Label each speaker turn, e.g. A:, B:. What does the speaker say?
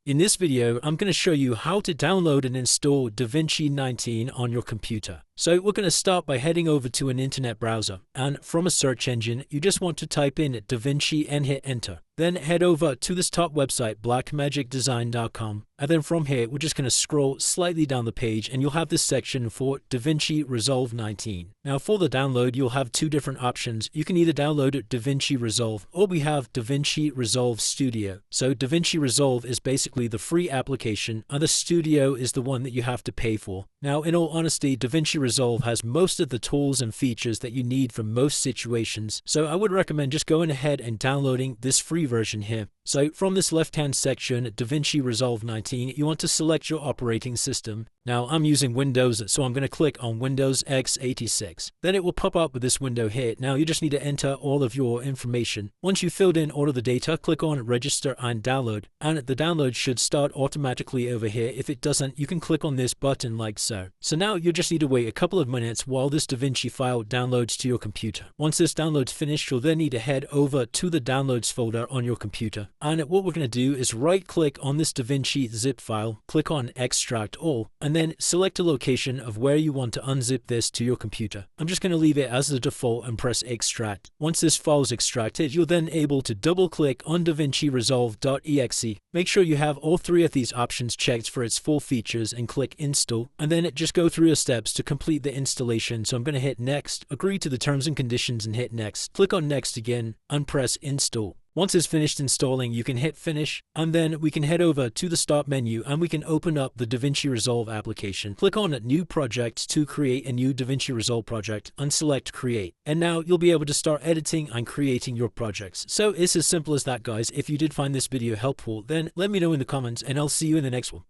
A: In this video, I'm going to show you how to download and install DaVinci 19 on your computer. So we're going to start by heading over to an internet browser, and from a search engine, you just want to type in DaVinci and hit enter. Then head over to this top website, blackmagicdesign.com, and then from here, we're just going to scroll slightly down the page and you'll have this section for DaVinci Resolve 19. Now for the download, you'll have two different options. You can either download DaVinci Resolve or we have DaVinci Resolve Studio. So DaVinci Resolve is basically the free application and the Studio is the one that you have to pay for. Now in all honesty, DaVinci Resolve has most of the tools and features that you need for most situations. So I would recommend just going ahead and downloading this free version here. So from this left-hand section, DaVinci Resolve 19, you want to select your operating system. Now I'm using Windows, so I'm going to click on Windows x86. Then it will pop up with this window here. Now you just need to enter all of your information. Once you've filled in all of the data, click on Register and Download. And the download should start automatically over here. If it doesn't, you can click on this button like so. So now you just need to wait a couple of minutes while this DaVinci file downloads to your computer. Once this download's finished, you'll then need to head over to the Downloads folder on your computer. And what we're going to do is right-click on this DaVinci zip file, click on Extract All, and then select a location of where you want to unzip this to your computer. I'm just going to leave it as the default and press Extract. Once this file is extracted, you're then able to double-click on DaVinci Resolve.exe. Make sure you have all three of these options checked for its full features and click Install, and then just go through your steps to complete the installation. So I'm going to hit Next, agree to the terms and conditions and hit Next. Click on Next again and press Install. Once it's finished installing, you can hit Finish, and then we can head over to the Start menu and we can open up the DaVinci Resolve application. Click on New Project to create a new DaVinci Resolve project and select Create. And now you'll be able to start editing and creating your projects. So it's as simple as that, guys. If you did find this video helpful, then let me know in the comments and I'll see you in the next one.